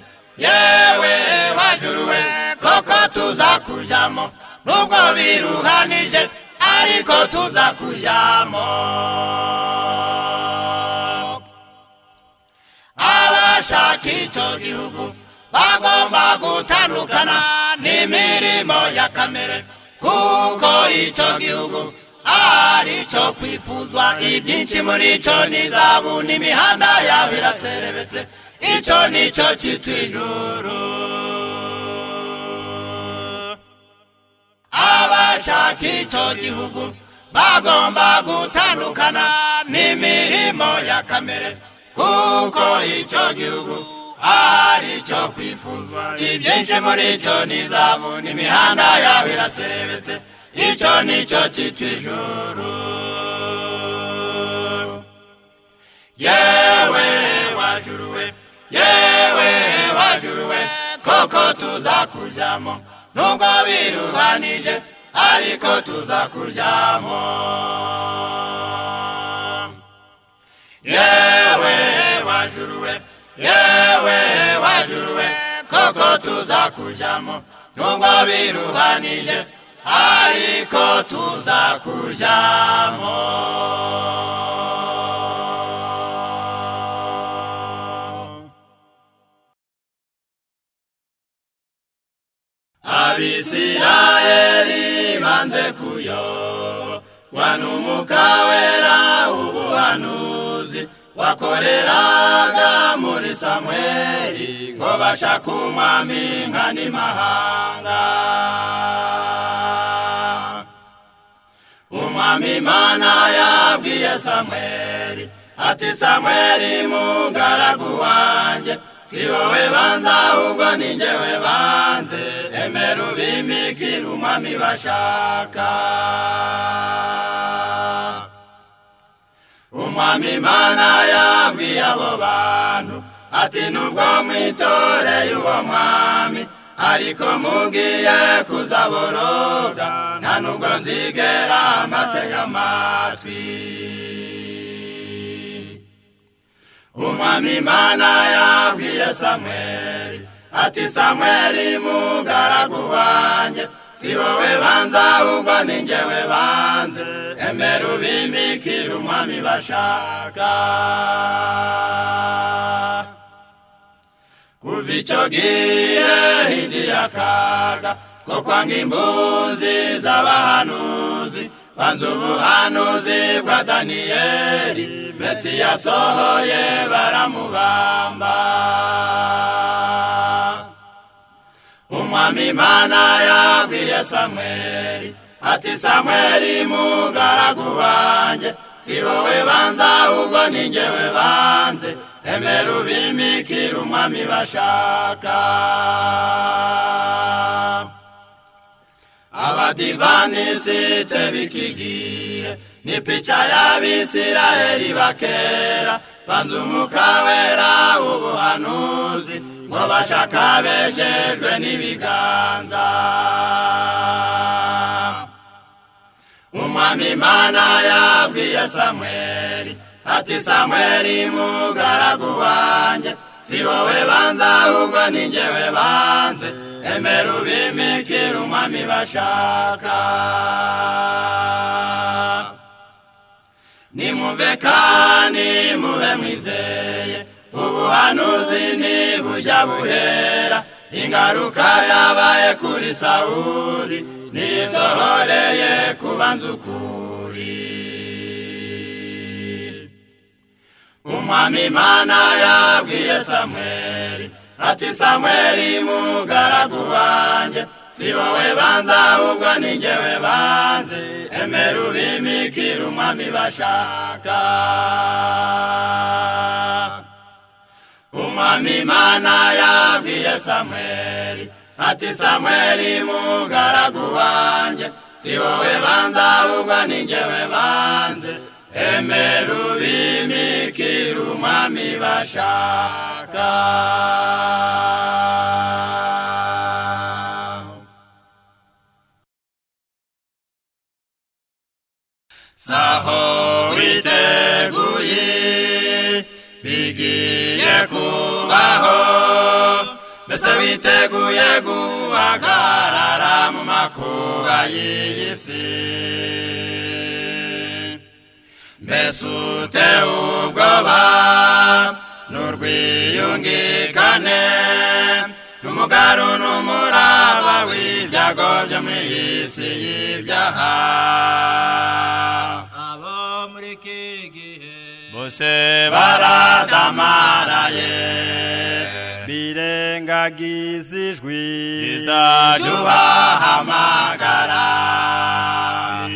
yewe wajuruwe koko tuzakujyamo nubwo biruhanije ariko tuzakujyamo abashaka icyo gihugu bagomba gutandukana n'imirimo ya kamere kuko icyo gihugu ari cyo kwifuzwa ibyinshi muri cyo n'izahabu n'imihanda yabo iraserebetse icyo nicyo cyitwa ijuru abashaka icyo gihugu bagomba gutandukana n'imirimo ya kamere kuko icyo gihugu ari cyo kwifuzwa ibyinshi muri cyo n'izahabu n'imihanda yabo iraserebetse icyo nicyo cyitwa ijuru yewe wajuruwe yewe wajuruwe koko tuzakujyamo nubwo biruhanije ariko tuzakujyamo yewe wajuruwe yewe wajuruwe koko tuzakujyamo nubwo biruhanije ariko tuzakujyamo Abisirayeli banze kuyoborwa n'Umwuka Wera, ubuhanuzi wakoreraga muri Samweli ngo bashaka umwami nk'imahanga. Umwami Imana yabwiye Samweli ati, Samweli mugaragu wanjye, si wowe banza ahubwo ni njyewe banze, emera ubimikire umwami bashaka. Umwami Imana yabwiye abo bantu ati, nubwo mwitoreye uwo mwami, ariko mugiye kuzaboroga, nta nubwo nzigera mbatega amatwi. Umwami Imana yabwiye Samweli ati, Samweli mugaragu wanjye, si wowe banza ahubwo ni njyewe banze, emera ubimikire umwami bashaka. Kuva icyo gihe hinjiye akaga ko kwanga imbuzi z'abahanuzi, banze ubuhanuzi bwa Daniyeli, Mesiya yasohoye baramubamba. Umwami Imana yabwiye Samweli ati, Samweli mugaragu wanjye, si wowe banza ahubwo ni njyewe banze, emera ubimikire umwami bashaka. Abadivanisite b'iki gihe ni pica y'Abisirayeli bakera, banze Umwuka Wera ubuhanuzi ngo bashaka bejejwe n'ibiganza. Umwami Imana yabwiye Samweli ati, Samweli mugaragu wanjye, si wowe banza ahubwo ni njyewe banze, emera ubimikire umwami bashaka. Nimumve kandi mube mwizeye, ubuhanuzi ntibujya buhera, ingaruka yabaye kuri Sawuli nisohoreye kubanza ukuri. Umwami Imana yabwiye Samweli ati, Samweli mugaragu wanjye, si wowe banza ahubwo ni njyewe banze, emera ubimikire umwami bashaka. Umwami Imana yabwiye Samweli ati, Samweli mugaragu wanjye, si wowe banza ahubwo ni njyewe banze, emera ubimikire umwami bashaka. Saho witeguye bigiye kubaho, mbese witeguye guhagarara mu makuba y'iyi si? Mbese utewe ubwoba n'urwiyungikane, n'umugaru n'umuraba w'ibyago byo muri iyi si y'ibyaha? Abo muri iki gihe bose baradamaraye, birengagiza ijwi rizaryubahamagara,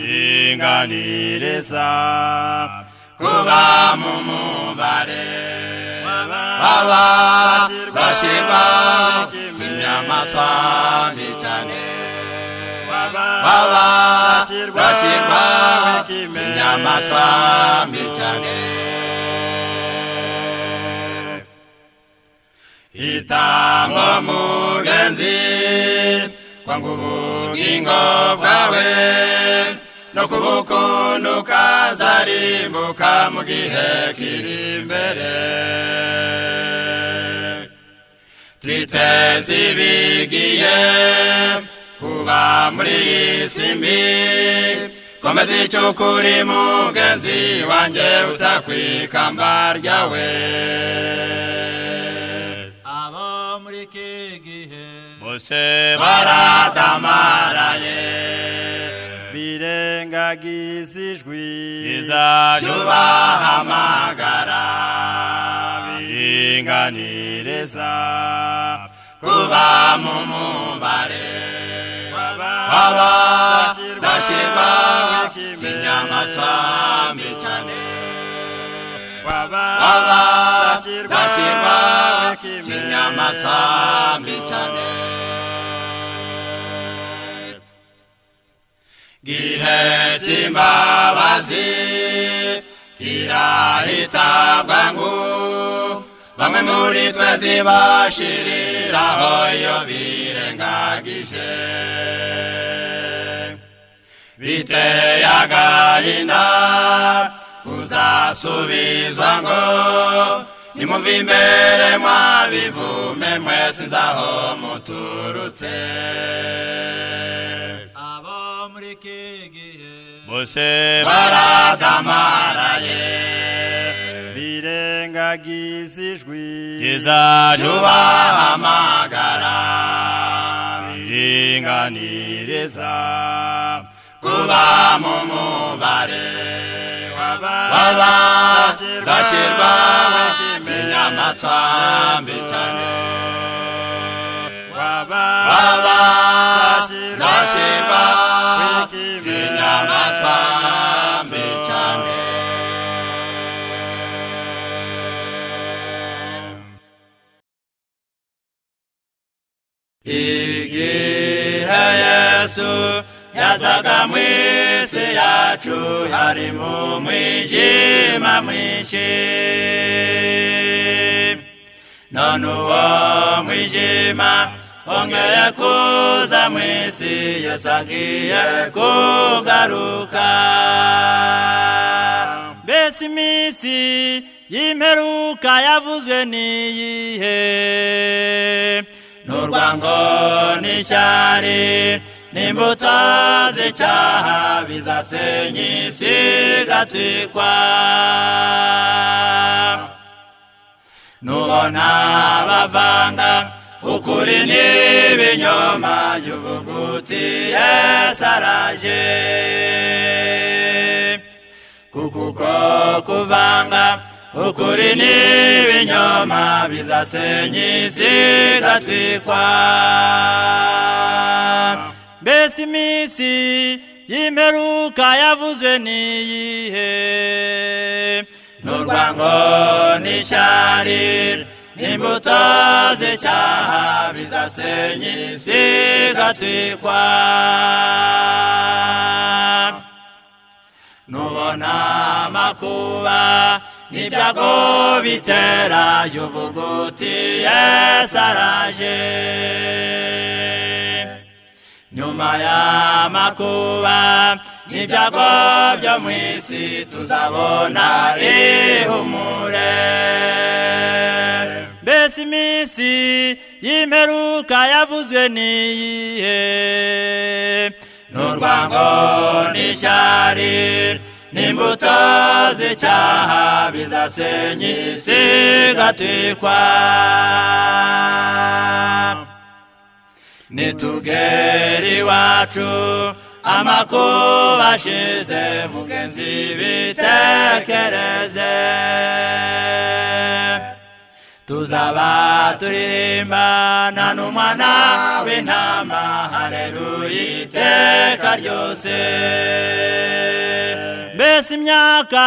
riringaniriza kuba mu mubare w'abazashyirwa nk'inyamaswa mbi cyane, w'abazashyirwa nk'inyamaswa mbi cyane. Hitamo mugenzi kwanga ubugingo bwawe, no kubukunda ukazarimbuka mu gihe kiri imbere. Twiteze ibigiye kuba muri iyi si mbi, komeza icukuri mugenzi wanjye, utakwikamba ryawe. abo muri iki gihe igihe bose baradamaraye birengagiza ijwi ryiza ryubahamagara biringaniriza kuba mu mubare w'abazashyirwa w'ikinyamaswa mbi cyane w'abazashyirwa w'ikinyamaswa mbi cyane gihe cy'imbabazi kirahita bwangu bamwe muri twe zibashiriraho iyo birengagije biteye agahinda kuzasubizwa ngo nimumve imbere mwabivume mwese nzaho muturutse abo muri iki gihe bose baradamaraye birengagiza ijwi ryiza ryubahamagara biringaniriza kuba mu mubare w'abazashyirwa w'ikinyamaswa mbi cyane w'abazashyirwa w'ikinyamaswa mbi cyane igihe Yesu yazaga mu isi yacu harimo umwijima mwinshi none uwo mwijima wongeye kuza mu isi Yesu agiye kugaruka mbese iminsi y'imperuka yavuzwe n'iyihe n'urwango n'ishyari n'imbuto z'icyaha bizasenya isi igatwikwa nubona bavanga ukuri n'ibinyoma jya uvuga uti Yesu araje kuko uko kuvanga ukuri n'ibinyoma bizasenya isi igatwikwa mbese iminsi y'imperuka yavuzwe n'iyihe n'urwango n'ishyari n'imbuto z'icyaha bizasenya isi igatwikwa nubona amakuba n'ibyago bitera jya uvuga uti Yesu araje nyuma y'amakuba n'ibyago byo mu isi tuzabona ihumure mbese iminsi y'imperuka yavuzwe n'iyihe n'urwango n'ishyari n'imbuto z'icyaha bizasenya isi igatwikwa nitugera iwacu amakuba ashize mugenzi bitekereze tuzaba turirimbana n'umwana w'intama haleluya iteka ryose mbese imyaka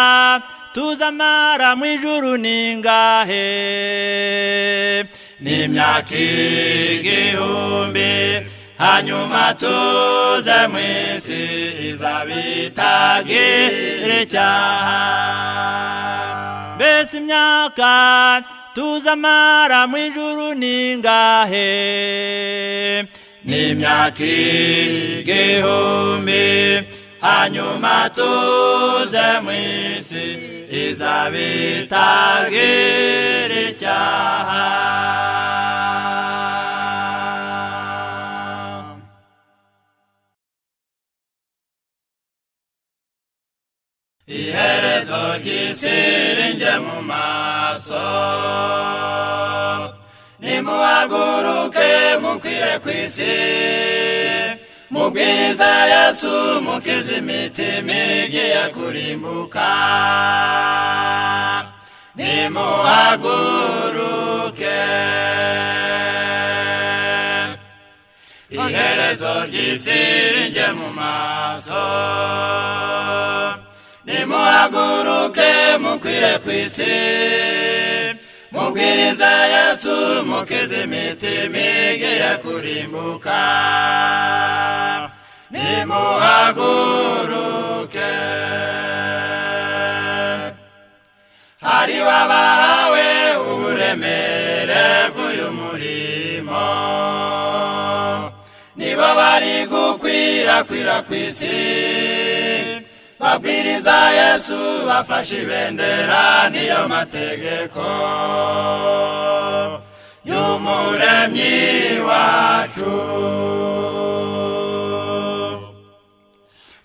tuzamara mu ijuru ningahe n'imyaka igihumbi hanyuma tuze mu isi izaba itagira icyaha mbese imyaka tuzamara mu ijuru ningahe n'imyaka igihumbi hanyuma tuze mu isi izaba itagira icyaha iherezo ry'isi rinje mu maso nimuhaguruke mukwire kw'isi mubwirize Yesu mukize imitima igiye kurimbuka nimuhaguruke iherezo ry'isi rinje mu maso nimuhaguruke mukwire kw'isi mubwirize Yesu mukize imitima igiye kurimbuka nimuhaguruke hari wabahawe uburemere bw'uyu murimo nibo bari gukwirakwira kw'isi babwiriza Yesu bafashe ibendera niyo mategeko y'umuremyi wacu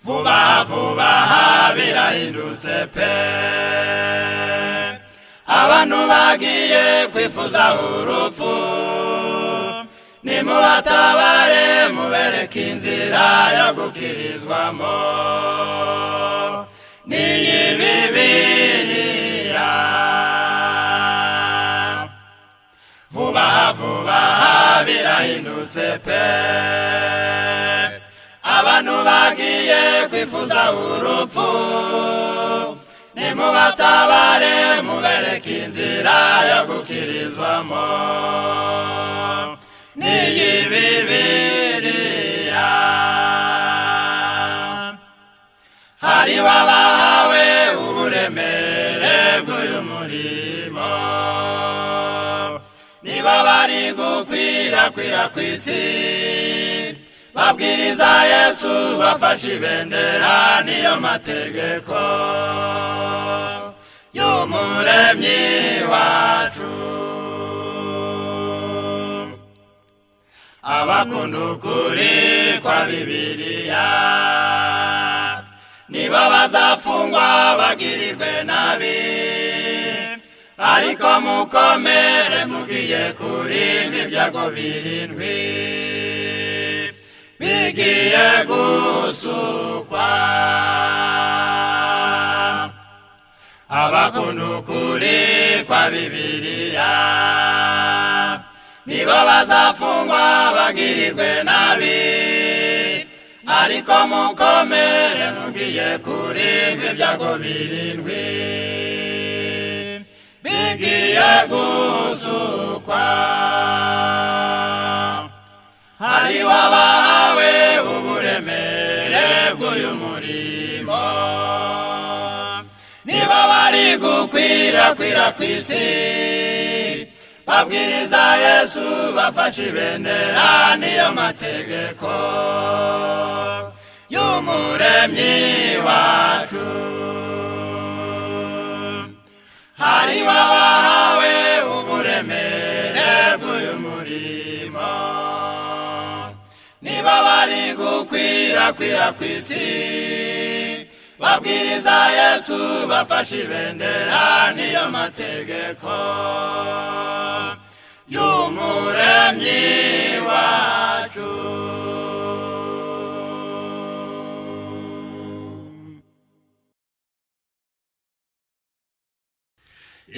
vuba vuba birahindutse pe abantu bagiye kwifuza urupfu nimubatabare mubereke inzira yo gukirizwamo niyi Bibiliya vuba vuba birahindutse pe abantu bagiye kwifuza urupfu nimubatabare mubereke inzira yo gukirizwamo niyi Bibiliya hari wabahawe uburemere bw'uyu murimo niba bari gukwirakwira kw'isi babwiriza Yesu bafashe ibendera niyo mategeko y'umuremyi wacu abakunda ukuri kwa Bibiliya nibo bazafungwa bagirirwe nabi ariko mukomere mugiye kurinda ibyago birindwi bigiye gusukwa abakunda ukuri kwa Bibiliya nibo bazafungwa bagirirwe nabi ariko mukomere mugiye kurinda ibyago birindwi bigiye gusukwa hari wabahawe uburemere bw'uyu murimo niba bari gukwirakwira kw'isi babwiriza Yesu bafashe ibendera niyo mategeko y'umuremyi wacu hari wabahawe uburemere bw'uyu murimo niba bari gukwirakwira kw'isi babwiriza Yesu bafashe ibendera niyo mategeko y'umuremyi wacu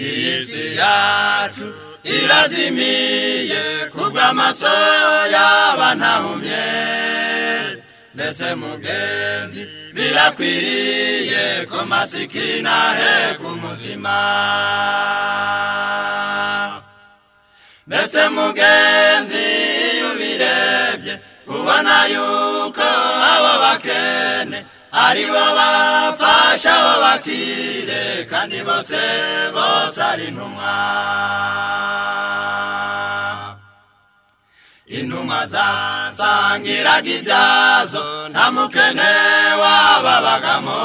iyi si yacu irazimiye kubw'amaso y'abantahumye mbese mugenzi birakwiriye ko masikina he kumuzima mbese mugenzi iyo ubirebye ubona yuko abo bakene ari bo bafasha abo bakire kandi bose ari intumwa intumwa zasangiraga ibyazo nta mukene wababagamo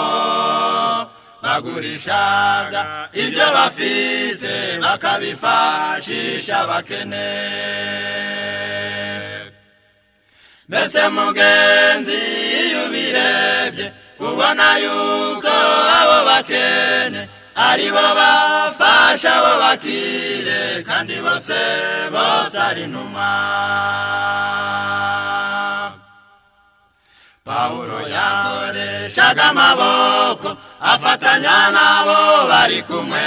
bagurishaga ibyo bafite bakabifashisha abakene mbese mugenzi iyo ubirebye ubona yuko abo bakene ari bo bafasha abo bakire kandi bose ari intumwa. Pawulo yakoreshaga amaboko afatanya nabo bari kumwe,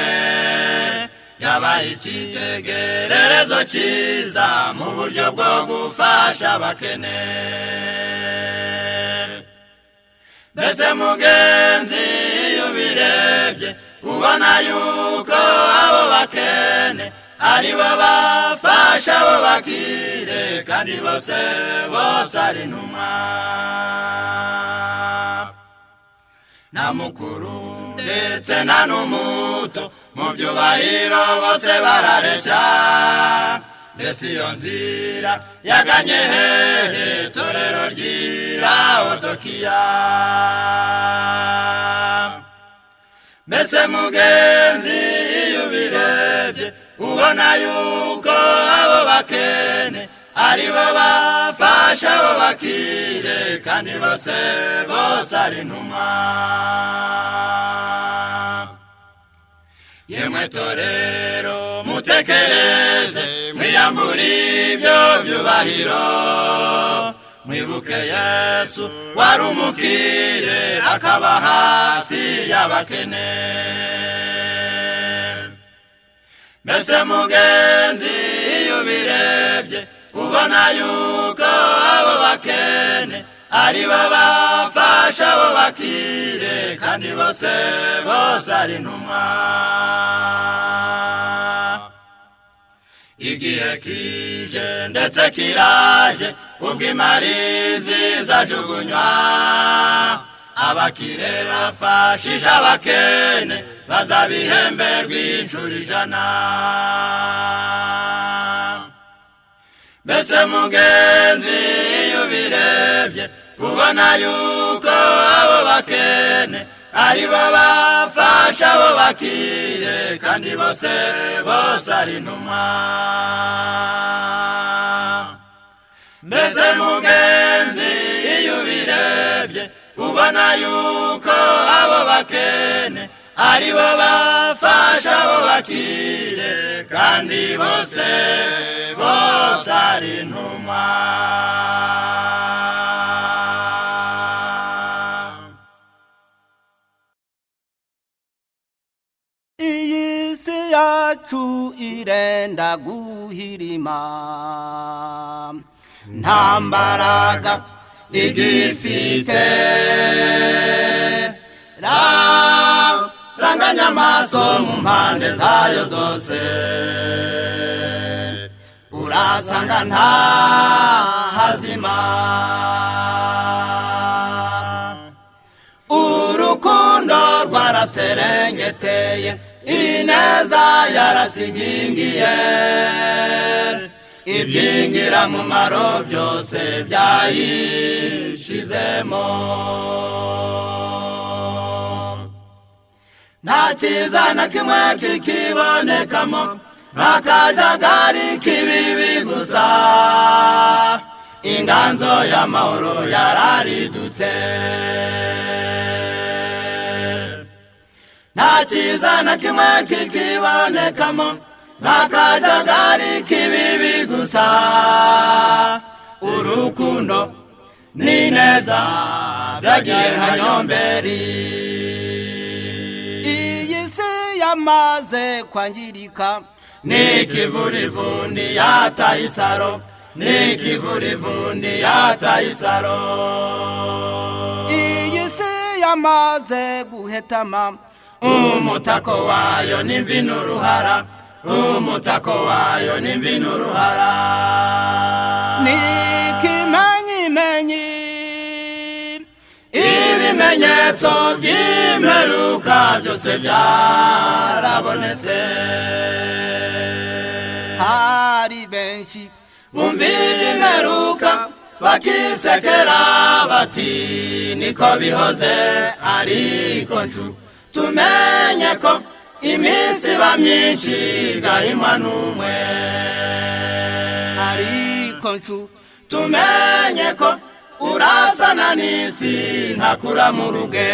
yabaye icyitegererezo cyiza mu buryo bwo gufasha abakene. Mbese mugenzi iyo ubirebye ubona yuko abo bakene ari bo bafasha abo bakire kandi bose ari intumwa. Na mukuru ndetse na n'umuto mu byubahiro bose barareshya, mbese iyo nzira yaganye hehe torero ry'Ilaodikiya? Mbese mugenzi iyo ubirebye ubona yuko abo bakene ari bo bafasha abo bakire kandi bose ari intumwa. Yemwe torero mutekereze mwiyambure ibyo byubahiro, mwibuke Yesu wari umukire akaba hasi y'abakene. Mbese mugenzi iyo ubirebye ubona yuko abo bakene ari bo bafasha abo bakire kandi bose ari intumwa. Igihe kije ndetse kiraje ubwo imari zizajugunywa, abakire bafashije abakene bazabihemberwa inshuro 100. Mbese mugenzi iyo ubirebye ubona yuko abo bakene ari bo bafasha abo bakire kandi bose ari intumwa. Mbese mugenzi iyo ubirebye ubona yuko abo bakene ari bo bafasha abo bakire kandi bose ari intumwa. Iyi si yacu irenda guhirima, nta mbaraga igifite, ranganya amaso mu mpande zayo zose, urasanga nta hazima. Urukundo rwaraserengeteye, ineza yarasigingiye, ibyingira mu maro byose byayishizemo. Nta cyiza na kimwe kikibonekamo, nk'akajagari k'ibibi gusa, inganzo y'amahoro yararidutse. Nta cyiza na kimwe kikibonekamo, nk'akajagari k'ibibi gusa, urukundo n'ineza byagiye nka nyomberi. Iyi si yamaze kwangirika, n'ikivurivundi yataye isaro, n'ikivurivundi yataye isaro. Iyi si yamaze guhetama, umutako wayo n'imvi n'uruhara, umutako wayo n'imvi n'uruhara. N'ikimenyimenyi, ibimenyetso by'imperuka byose byarabonetse. Hari benshi bumvira imperuka bakisekera bati niko bihoze, ariko ncu tumenye ko iminsi iba myinshi igahimwa n'umwe. Ariko ncu tumenye ko urasana n'isi nkakura mu ruge.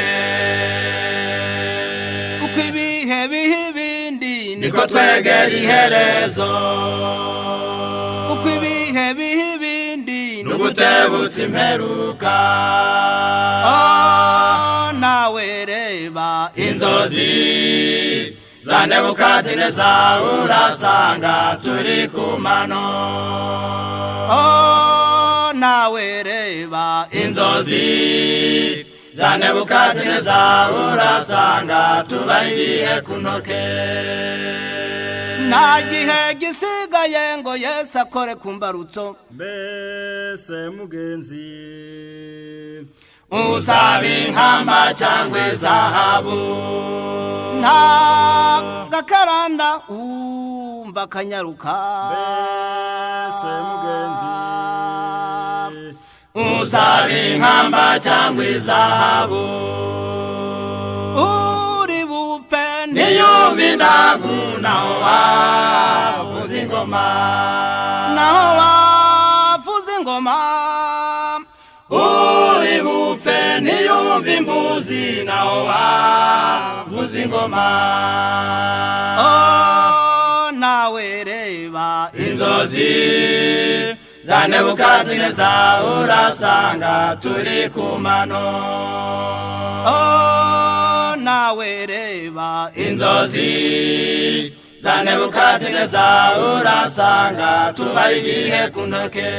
Uko ibihe biha ibindi niko twegera iherezo uko ibihe biha ibindi n'ugutebutsa imperuka nawe reba inzozi za Nebukadineza urasanga turi ku mano nawe reba inzozi za Nebukadineza urasanga tubariye ku ntoke nta gihe gisigaye ngo Yesu akore ku mbarutso mbese mugenzi usaba inkamba cyangwa izahabu nta gakaranda umva akanyaruka mbese mugenzi usaba inkamba cyangwa izahabu uri bupfe niyumva indavu naho wavuza ingoma naho wavuza ingoma uri bupfe niyumva imbuzi naho wavuza ingoma nawe reba inzozi za Nebukadineza urasanga turi ku mano nawe reba inzozi za Nebukadineza urasanga tubari igihe ku ntoke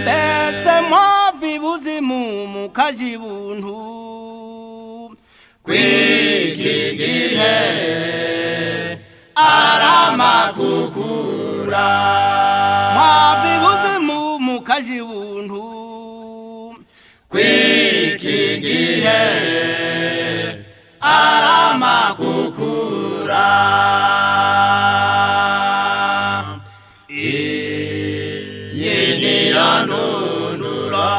mbese mwavi buzimu mukaji buntu kw'iki gihe aramakukura mwavi buzimu mukaji buntu kw'iki gihe aramakukura iyi niyo ntunduro